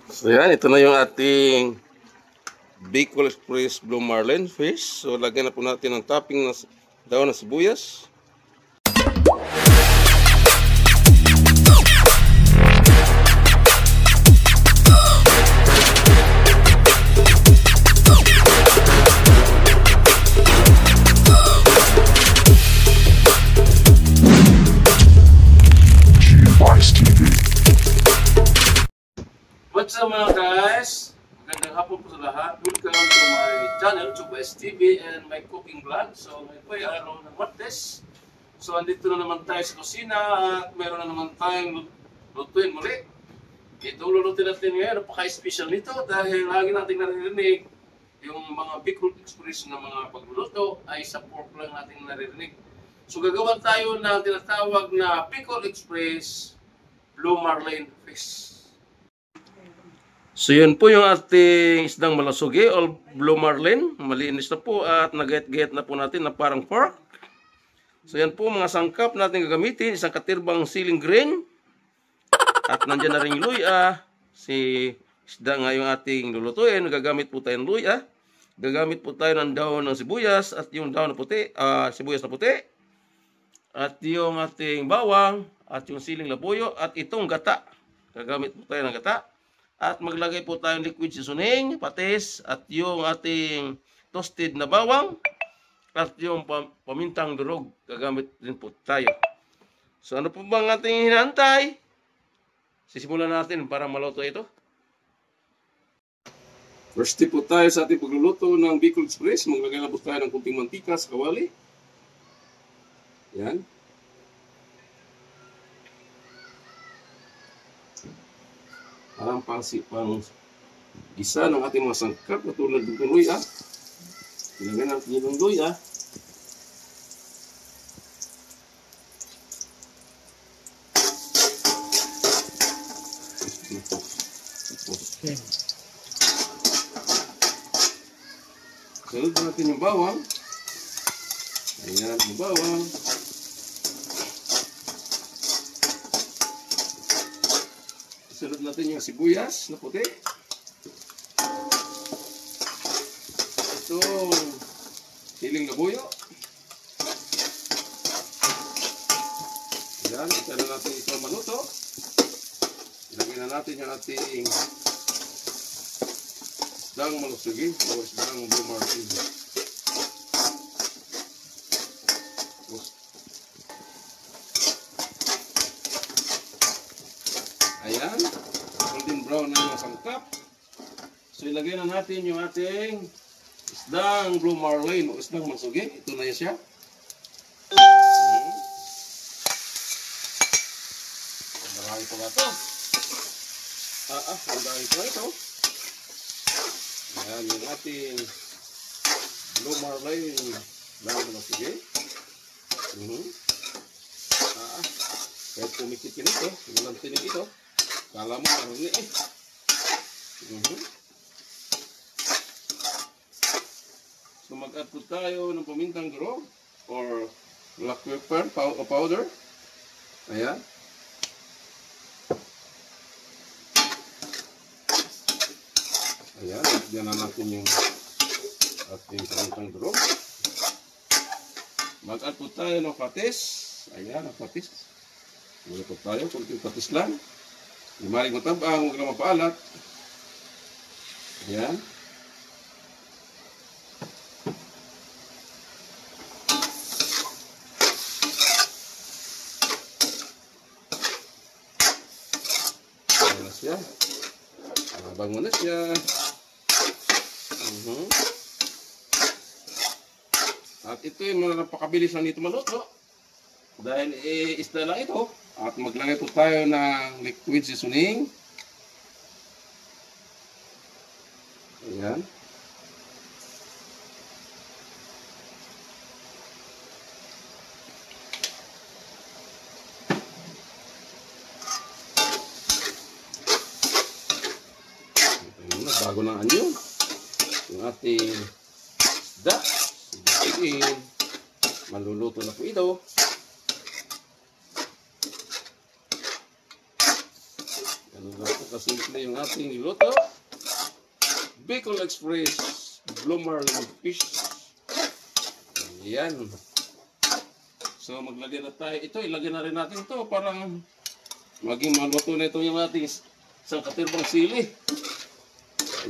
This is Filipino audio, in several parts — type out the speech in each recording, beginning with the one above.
So yan, ito na yung ating Bicol Express Blue Marlin fish. So lagyan na po natin ng topping na daon ng sibuyas. What's up mga guys? Magandang hapon po sa lahat. Welcome to my channel, Chubais TV and my cooking vlog. So ngayon po ay araw ng Martes. So andito na naman tayo sa kusina at meron na naman tayong lutuin muli. Ito lulutuin natin ngayon. Napaka-special nito dahil lagi natin naririnig yung mga Bicol Express na mga pagluluto ay sa pork lang natin naririnig. So gagawa tayo ng tinatawag na Bicol Express Blue Marlin fish. So yun po yung ating isdang malasugi o Blue Marlin. Malinis na po at nagayat-gayat na po natin na parang pork. So yan po mga sangkap natin gagamitin. Isang katirbang siling green. At nandyan na rin yung luya. Si isda nga yung ating lulutuin. Gagamit po tayo ng luya. Gagamit po tayo ng daon ng sibuyas. At yung daon na puti, sibuyas na puti. At yung ating bawang. At yung siling labuyo. At itong gata. Gagamit po tayo ng gata. At maglagay po tayo ng liquid seasoning, patis, at yung ating toasted na bawang, at yung pamintang durog, gagamit din po tayo. So ano po bang ating hinantay? Sisimulan natin para maluto ito. First tip po tayo sa ating pagluluto ng Bicol Express. Maglagay na po tayo ng kunting mantika sa kawali. Yan. Parang pang isa ng ating mga sangkap na tulad ng luya. Ilagay natin yung luya. Sunod natin yung bawang. Ayan yung bawang. Sunod natin yung sibuyas na puti. Itong siling labuyo. Yan, isa na natin ito maluto. Ilagay na natin yung ating isdang malusugi o isdang Blue Marlin. Ayan, golden brown na yung sangkap. So ilagay na natin yung ating isdang Blue Marlin o isdang masugi. Ito na siya. Marami pa ba ito? Marami pa ito. Ayan yung ating Blue Marlin isdang masugi. Kahit pumikit yun ito, walang tinig ito. Kala mo marungi eh. So mag-add po tayo ng pamintang durog or black pepper powder. Ayan. Ayan, lagyan na natin yung ating pamintang durog. Mag-add po tayo ng patis. Ayan, ang patis. Mula po tayo, kunting patis lang. Yung maring matabang, huwag na mapaalat. Ayan. Ayan na siya. Bango na siya. At ito yung napakabilis lang nito maluto. Dahil isda lang ito. At maglagay po tayo ng liquid seasoning. Ayan. Bago ng anyo. Yung ating isda. Maluluto na po ito. Ganun lang po kasimple yung ating niluto. Bicol Express Blue Marlin Fish. Ayan. So maglagay na tayo. Ito, ilagay na rin natin ito. Parang maging maluto na ito yung ating isang katirbang sili.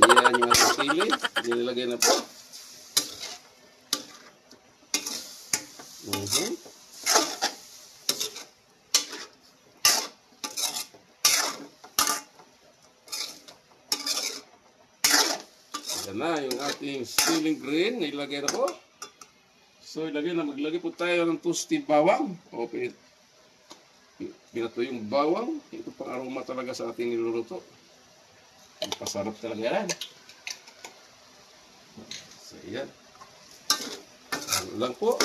Ayan yung ating sili. Nilagay na po. Ayan na yung ating siling green. Nilagay na po. So maglagay po tayo ng toasted bawang. O pinato yung bawang. Ito pang aroma talaga sa ating niluluto. Pasarap talaga yan. So ayan. Halo lang po.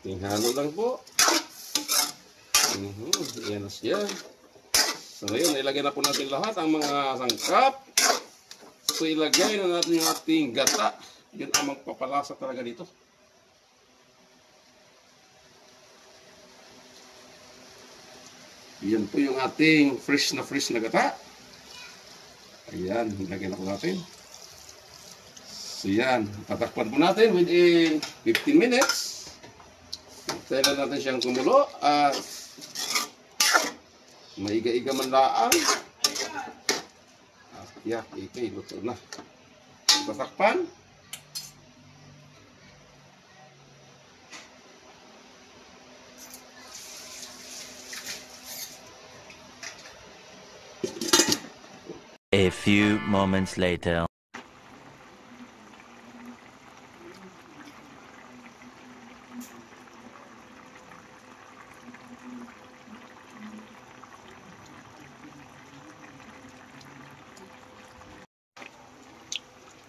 Halo lang po. Ayan na siya. So ngayon, ilagay na po natin lahat ang mga sangkap. So ilagay na natin yung ating gata. Yun ang magpapalasa talaga dito. Yan po yung ating fresh na gata. Ayan, ilagay na po natin. So yan, tatakpan po natin within 15 minutes. Hintayin na natin siyang kumulo at maiga-iga man laang. At yeah, ito luto na. Tatakpan. A few moments later.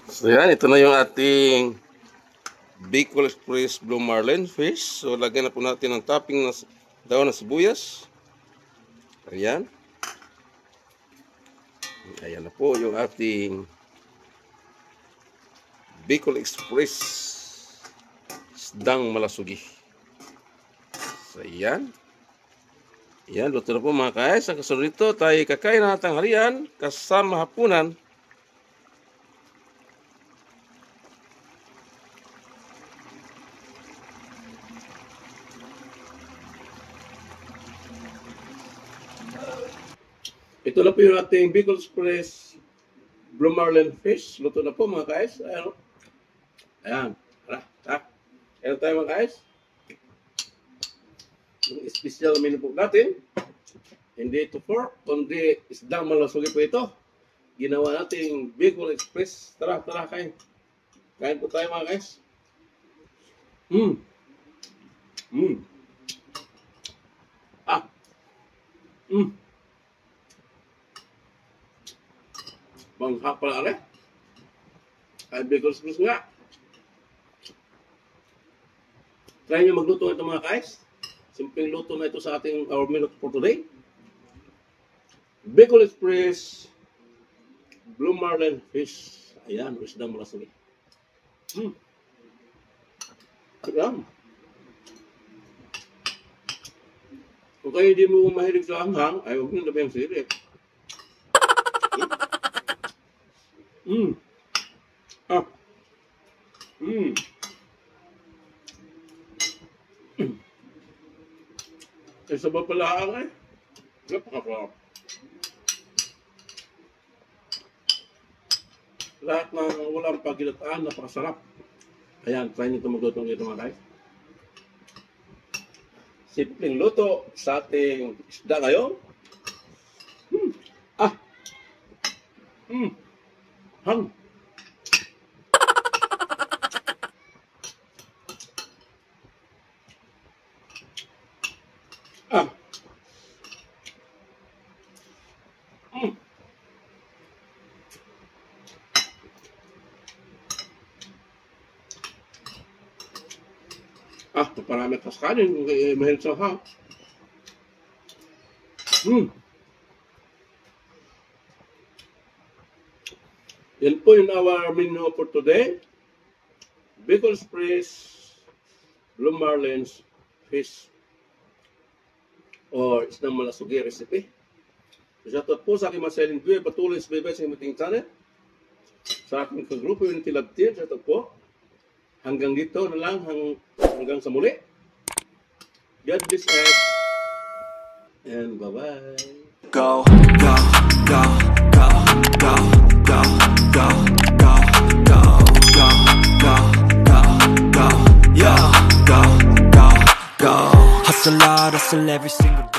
So yan, ito na yung ating Bicol Express Blue Marlin fish. So lagyan na po natin ng topping na daon na sibuyas. Ayan. Ayan na po yung ating Bicol Express isdang malasugi. So ayan. Ayan, luto na po mga guys. Ang kasunod nito, tayo kakain na tanghalian kasama hapunan. Ito na po yung ating Bicol Express Blue Marlin fish. Luto na po mga guys. Ayan. Ayan. Tara. Ayan tayo mga guys. Yung special menu po natin. Hindi ito pork, kundi isdang malasugi po ito. Ginawa natin Bicol Express. Tara, kain. Kain po tayo mga guys. Manghap pala rin. Ay, Bicol Express nga. Try nyo magluto ito mga guys. Simpleng luto na ito sa ating our menu for today. Bicol Express Blue Marlin fish. Ayan, isdang malasugi. Ayan. Kung kayo hindi mo mahilig sa hanghang, ay huwag nyo na ba yung sili. Isa ba pala ang napakasarap. Lahat ng walang pagkilataan, napakasarap. Ayan, try nyo ito magluto ng ito mga guys. Simpleng luto sa ating isda ngayon. Hang. Parami kas kanin, mahal sa ha. Yan po yung our menu for today. Bicol Express Blue Marlins fish or isdang malasugi recipe. Shoutout po sa aking mga silent viewer, patuloy sa bebe sa aking channel. Sa aking kagrupo yung Tilab Team, shoutout po. Hanggang dito na lang, hanggang sa muli. God bless us. And bye-bye. Go, go, go, go, go, go, go, go, go, go, go, go, go, yeah, go, go, go. Hustle hard, hustle every single day.